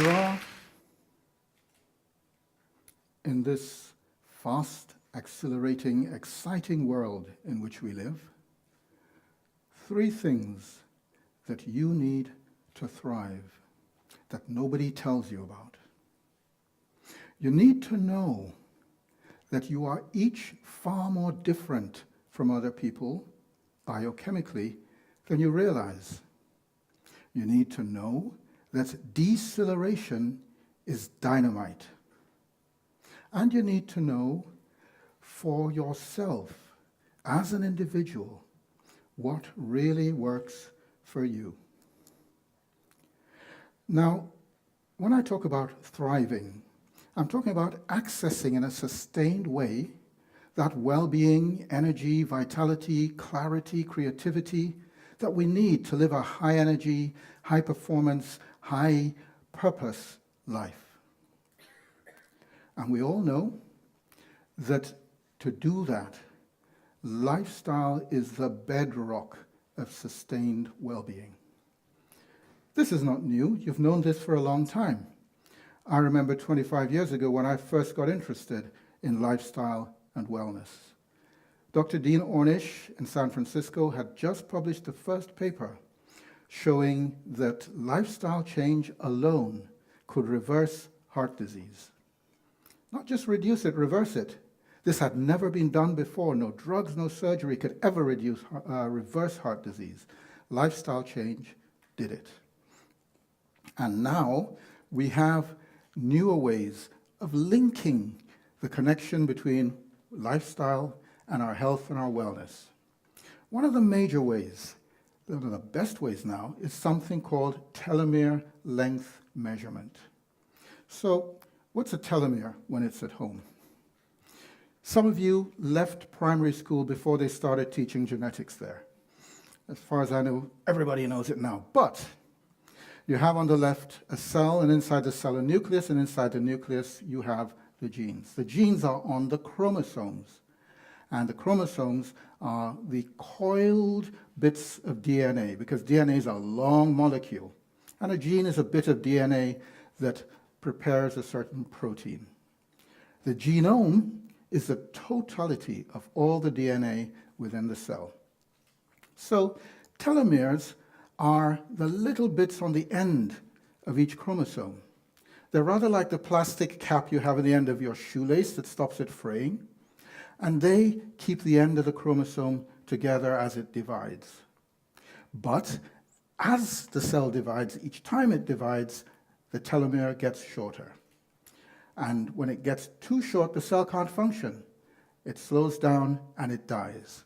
There are, in this fast, accelerating, exciting world in which we live, three things that you need to thrive that nobody tells you about. You need to know that you are each far more different from other people biochemically than you realize. You need to know that deceleration is dynamite. And you need to know for yourself, as an individual, what really works for you. Now, when I talk about thriving, I'm talking about accessing in a sustained way that well-being, energy, vitality, clarity, creativity that we need to live a high-energy, high-performance, high-purpose life. And we all know that to do that, lifestyle is the bedrock of sustained well-being. This is not new. You've known this for a long time. I remember 25 years ago when I first got interested in lifestyle and wellness. Dr. Dean Ornish in San Francisco had just published the first paper showing that lifestyle change alone could reverse heart disease. Not just reduce it, reverse it. This had never been done before. No drugs, no surgery could ever reverse heart disease. Lifestyle change did it. And now we have newer ways of linking the connection between lifestyle and our health and our wellness. One of the major ways, one of the best ways now, is something called telomere length measurement. So, what's a telomere when it's at home? Some of you left primary school before they started teaching genetics there. As far as I know, everybody knows it now. But you have on the left a cell, and inside the cell a nucleus, and inside the nucleus you have the genes. The genes are on the chromosomes. And the chromosomes are the coiled bits of DNA, because DNA is a long molecule. And a gene is a bit of DNA that prepares a certain protein. The genome is the totality of all the DNA within the cell. So telomeres are the little bits on the end of each chromosome. They're rather like the plastic cap you have at the end of your shoelace that stops it fraying, and they keep the end of the chromosome together as it divides. But as the cell divides, each time it divides, the telomere gets shorter. And when it gets too short, the cell can't function. It slows down and it dies.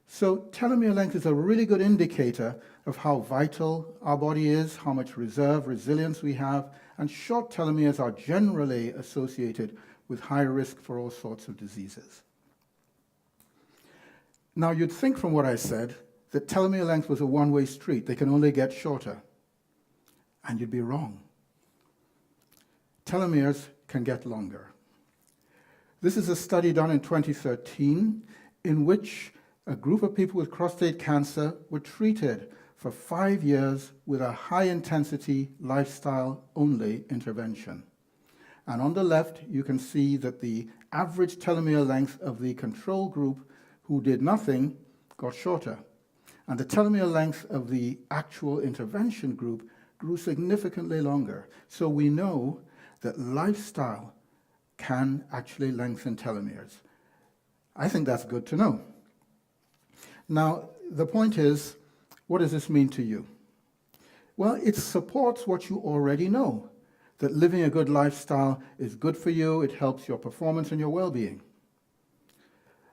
So telomere length is a really good indicator of how vital our body is, how much reserve, resilience we have, and short telomeres are generally associated with high risk for all sorts of diseases. Now, you'd think from what I said that telomere length was a one-way street. They can only get shorter. And you'd be wrong. Telomeres can get longer. This is a study done in 2013 in which a group of people with prostate cancer were treated for 5 years with a high-intensity lifestyle-only intervention. And on the left, you can see that the average telomere length of the control group who did nothing got shorter. And the telomere length of the actual intervention group grew significantly longer. So we know that lifestyle can actually lengthen telomeres. I think that's good to know. Now, the point is, what does this mean to you? Well, it supports what you already know, that living a good lifestyle is good for you, it helps your performance and your well-being.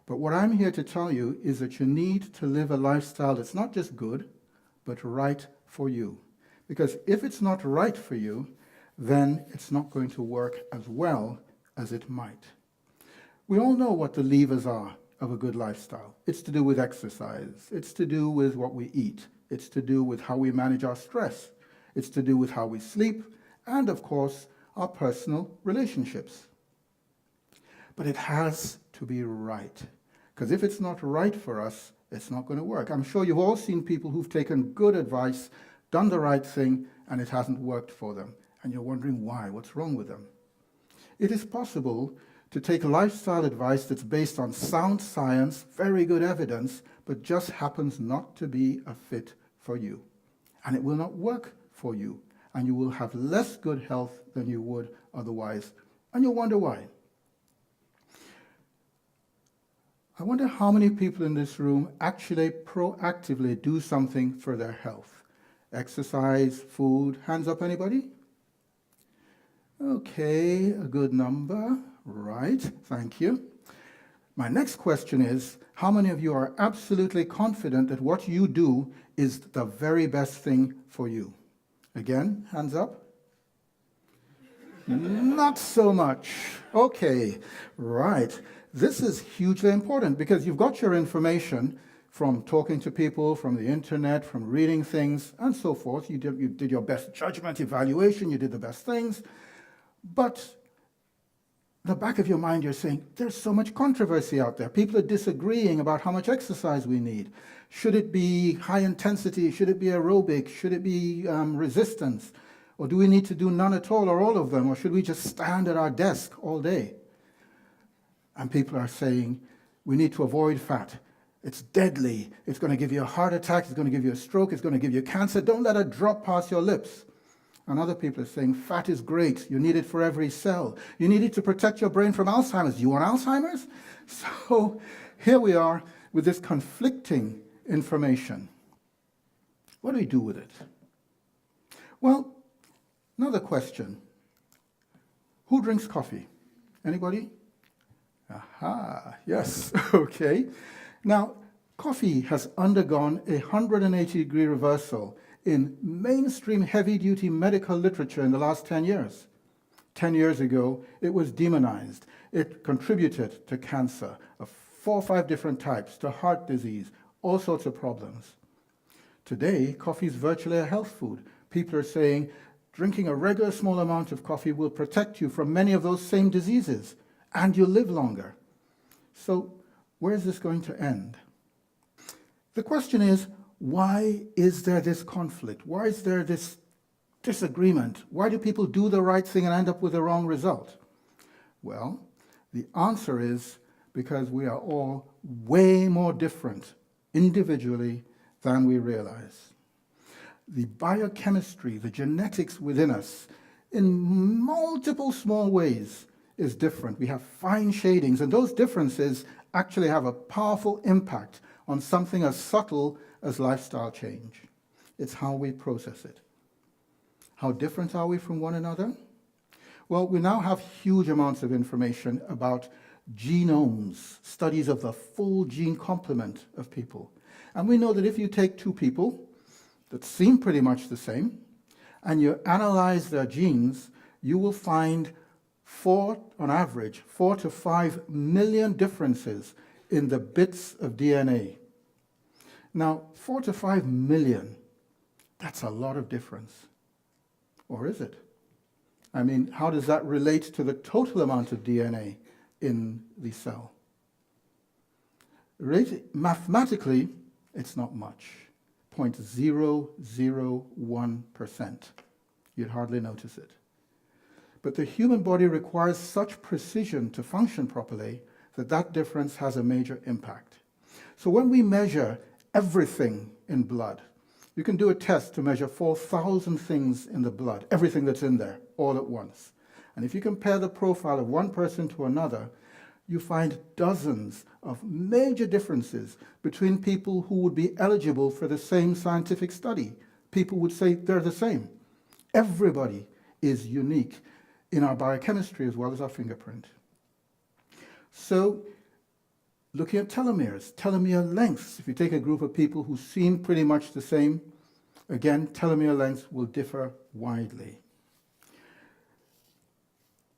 But what I'm here to tell you is that you need to live a lifestyle that's not just good, but right for you. Because if it's not right for you, then it's not going to work as well as it might. We all know what the levers are of a good lifestyle. It's to do with exercise. It's to do with what we eat. It's to do with how we manage our stress. It's to do with how we sleep. And, of course, our personal relationships. But it has to be right. Because if it's not right for us, it's not going to work. I'm sure you've all seen people who've taken good advice, done the right thing, and it hasn't worked for them. And you're wondering why, what's wrong with them? It is possible to take lifestyle advice that's based on sound science, very good evidence, but just happens not to be a fit for you. And it will not work for you. And you will have less good health than you would otherwise. And you'll wonder why. I wonder how many people in this room actually proactively do something for their health. Exercise, food, hands up anybody? Okay, a good number. Right, thank you. My next question is, how many of you are absolutely confident that what you do is the very best thing for you? Again, hands up. Not so much. Okay, right. This is hugely important because you've got your information from talking to people, from the internet, from reading things, and so forth. You did your best judgment evaluation, you did the best things. But the back of your mind, you're saying, there's so much controversy out there. People are disagreeing about how much exercise we need. Should it be high intensity? Should it be aerobic? Should it be resistance? Or do we need to do none at all or all of them? Or should we just stand at our desk all day? And people are saying, we need to avoid fat. It's deadly. It's going to give you a heart attack. It's going to give you a stroke. It's going to give you cancer. Don't let it drop past your lips. And other people are saying, fat is great. You need it for every cell. You need it to protect your brain from Alzheimer's. You want Alzheimer's? So here we are with this conflicting information. What do we do with it? Well, another question. Who drinks coffee? Anybody? Aha, yes, okay. Now, coffee has undergone a 180-degree reversal in mainstream heavy-duty medical literature in the last 10 years. 10 years ago, it was demonized. It contributed to cancer of 4 or 5 different types, to heart disease, all sorts of problems. Today, coffee is virtually a health food. People are saying drinking a regular small amount of coffee will protect you from many of those same diseases, and you'll live longer. So, where is this going to end? The question is, why is there this conflict? Why is there this disagreement? Why do people do the right thing and end up with the wrong result? Well, the answer is because we are all way more different individually than we realize. The biochemistry, the genetics within us, in multiple small ways, is different. We have fine shadings, and those differences actually have a powerful impact on something as subtle as lifestyle change. It's how we process it. How different are we from one another? Well, we now have huge amounts of information about genomes, studies of the full gene complement of people. And we know that if you take 2 people that seem pretty much the same, and you analyze their genes, you will find on average, 4 to 5 million differences in the bits of DNA. Now, 4 to 5 million, that's a lot of difference. Or is it? I mean, how does that relate to the total amount of DNA in the cell? Mathematically, it's not much. 0.001%. You'd hardly notice it. But the human body requires such precision to function properly that that difference has a major impact. So when we measure everything in blood, you can do a test to measure 4,000 things in the blood, everything that's in there, all at once. And if you compare the profile of one person to another, you find dozens of major differences between people who would be eligible for the same scientific study. People would say they're the same. Everybody is unique in our biochemistry as well as our fingerprint. So, looking at telomeres, telomere lengths, if you take a group of people who seem pretty much the same, again, telomere lengths will differ widely.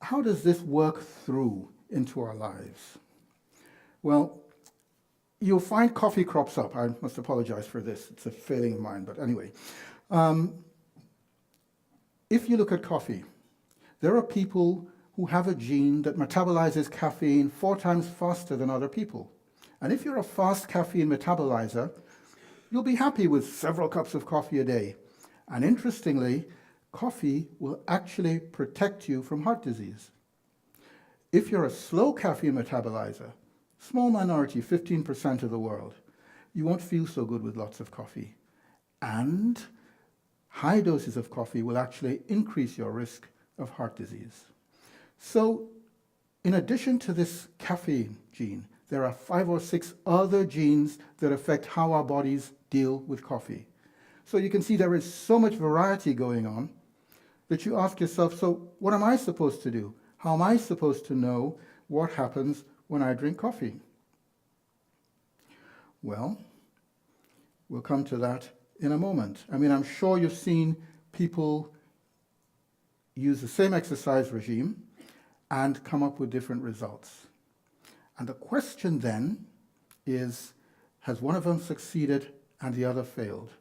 How does this work through into our lives? Well, you'll find coffee crops up. I must apologize for this. It's a failing of mine, but anyway. If you look at coffee, there are people who have a gene that metabolizes caffeine 4 times faster than other people. And if you're a fast caffeine metabolizer, you'll be happy with several cups of coffee a day. And interestingly, coffee will actually protect you from heart disease. If you're a slow caffeine metabolizer, small minority, 15% of the world, you won't feel so good with lots of coffee. And high doses of coffee will actually increase your risk of heart disease. So, in addition to this caffeine gene, there are 5 or 6 other genes that affect how our bodies deal with coffee. So you can see there is so much variety going on that you ask yourself, so what am I supposed to do? How am I supposed to know what happens when I drink coffee? Well, we'll come to that in a moment. I mean, I'm sure you've seen people use the same exercise regime and come up with different results. And the question then is, has one of them succeeded and the other failed?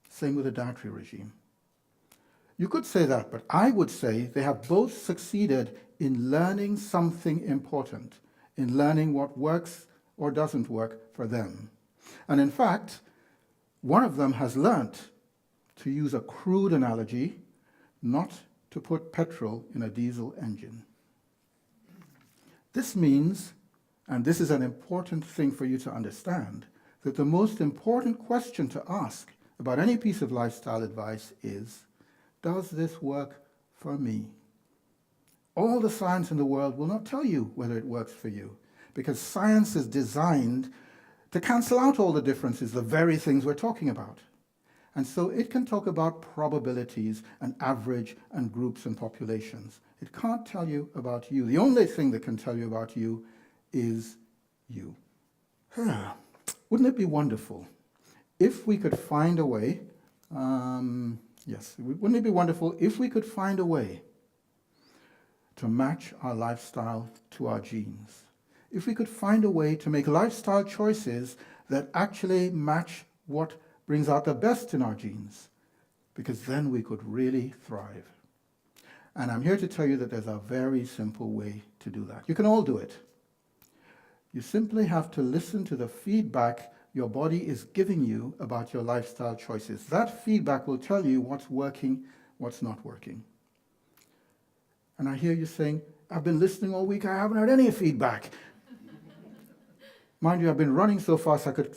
Same with the dietary regime. You could say that, but I would say they have both succeeded in learning something important, in learning what works or doesn't work for them. And in fact, one of them has learnt, to use a crude analogy, not to put petrol in a diesel engine. This means, and this is an important thing for you to understand, that the most important question to ask about any piece of lifestyle advice is, does this work for me? All the science in the world will not tell you whether it works for you, because science is designed to cancel out all the differences, the very things we're talking about. And so it can talk about probabilities and average and groups and populations. It can't tell you about you. The only thing that can tell you about you is you. Wouldn't it be wonderful if we could find a way, wouldn't it be wonderful if we could find a way to match our lifestyle to our genes? If we could find a way to make lifestyle choices that actually match what brings out the best in our genes, because then we could really thrive. And I'm here to tell you that there's a very simple way to do that. You can all do it. You simply have to listen to the feedback your body is giving you about your lifestyle choices. That feedback will tell you what's working, what's not working. And I hear you saying, I've been listening all week, I haven't heard any feedback. Mind you, I've been running so fast I could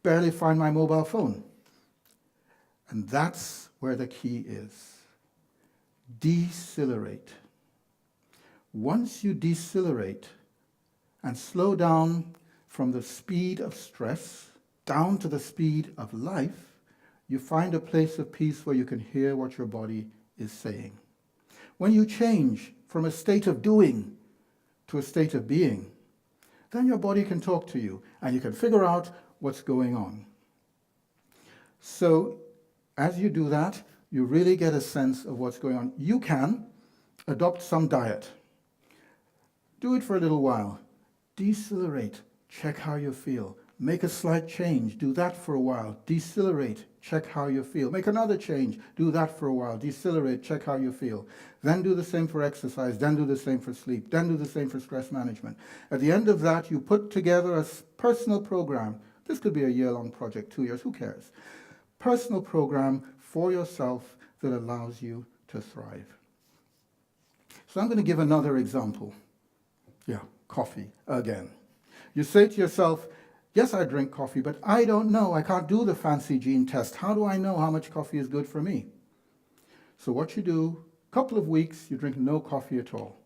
barely find my mobile phone. And that's where the key is. Decelerate. Once you decelerate and slow down from the speed of stress down to the speed of life, you find a place of peace where you can hear what your body is saying. When you change from a state of doing to a state of being, then your body can talk to you and you can figure out what's going on. So as you do that, you really get a sense of what's going on. You can adopt some diet. Do it for a little while. Decelerate. Check how you feel. Make a slight change. Do that for a while. Decelerate. Check how you feel. Make another change. Do that for a while. Decelerate. Check how you feel. Then do the same for exercise. Then do the same for sleep. Then do the same for stress management. At the end of that, you put together a personal program. This could be a year-long project, 2 years, who cares? Personal program for yourself that allows you to thrive. So I'm going to give another example. Coffee again. You say to yourself, yes, I drink coffee, but I don't know. I can't do the fancy gene test. How do I know how much coffee is good for me? So what you do, a couple of weeks, you drink no coffee at all.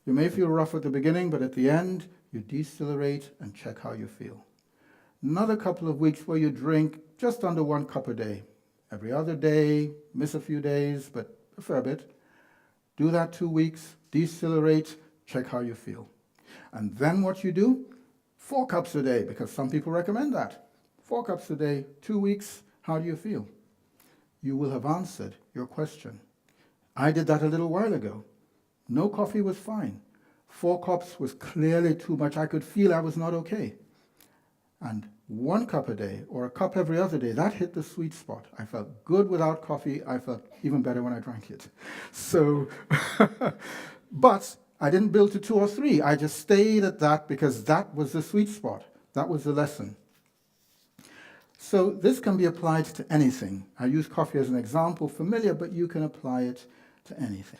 You may feel rough at the beginning, but at the end, you decelerate and check how you feel. Another couple of weeks where you drink just under 1 cup a day. Every other day, miss a few days, but a fair bit. Do that 2 weeks, decelerate, check how you feel. And then what you do, 4 cups a day, because some people recommend that. 4 cups a day, 2 weeks, how do you feel? You will have answered your question. I did that a little while ago. No coffee was fine. 4 cups was clearly too much. I could feel I was not okay. And 1 cup a day, or a cup every other day, that hit the sweet spot. I felt good without coffee. I felt even better when I drank it. So, but I didn't build to 2 or 3. I just stayed at that because that was the sweet spot. That was the lesson. So this can be applied to anything. I use coffee as an example, familiar, but you can apply it to anything.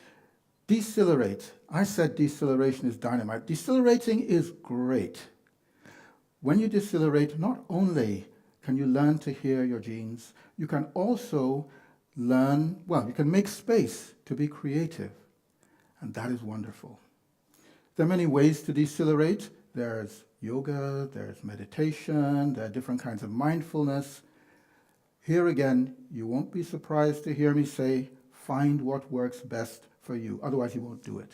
Decelerate. I said deceleration is dynamite. Decelerating is great. When you decelerate, not only can you learn to hear your genes, you can also learn, well, you can make space to be creative. And that is wonderful. There are many ways to decelerate. There's yoga, there's meditation, there are different kinds of mindfulness. Here again, you won't be surprised to hear me say, find what works best for you. Otherwise, you won't do it.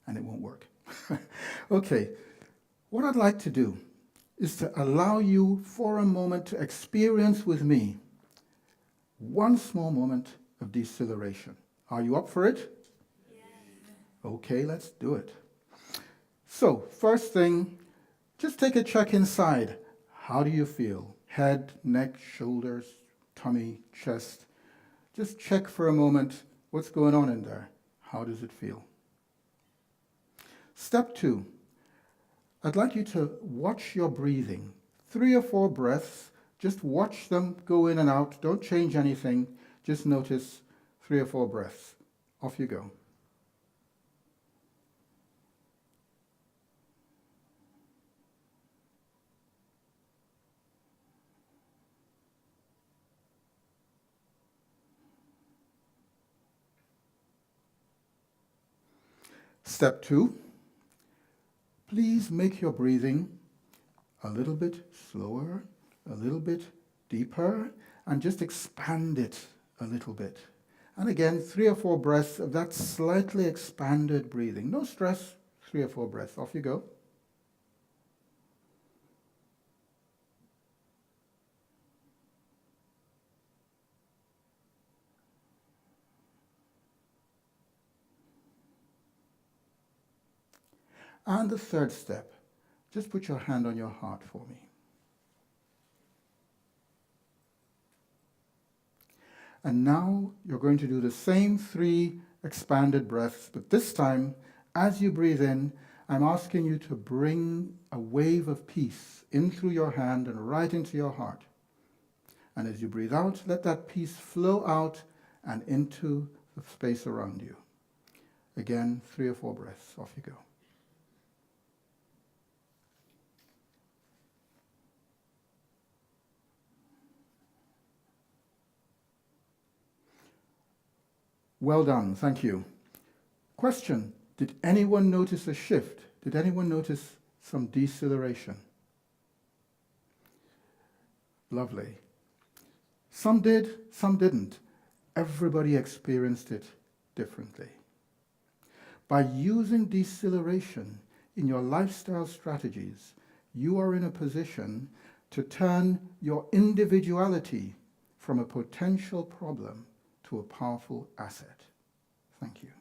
And it won't work. Okay, what I'd like to do is to allow you for a moment to experience with me one small moment of deceleration. Are you up for it? Okay, let's do it. So, first thing, just take a check inside. How do you feel? Head, neck, shoulders, tummy, chest. Just check for a moment what's going on in there. How does it feel? Step 2. I'd like you to watch your breathing. 3 or 4 breaths. Just watch them go in and out. Don't change anything. Just notice 3 or 4 breaths. Off you go. Step 2, please make your breathing a little bit slower, a little bit deeper, and just expand it a little bit. And again, 3 or 4 breaths of that slightly expanded breathing. No stress, 3 or 4 breaths. Off you go. And the third step, just put your hand on your heart for me. And now you're going to do the same 3 expanded breaths, but this time, as you breathe in, I'm asking you to bring a wave of peace in through your hand and right into your heart. And as you breathe out, let that peace flow out and into the space around you. Again, 3 or 4 breaths. Off you go. Well done, thank you. Question, did anyone notice a shift? Did anyone notice some deceleration? Lovely. Some did, some didn't. Everybody experienced it differently. By using deceleration in your lifestyle strategies, you are in a position to turn your individuality from a potential problem to a powerful asset. Thank you.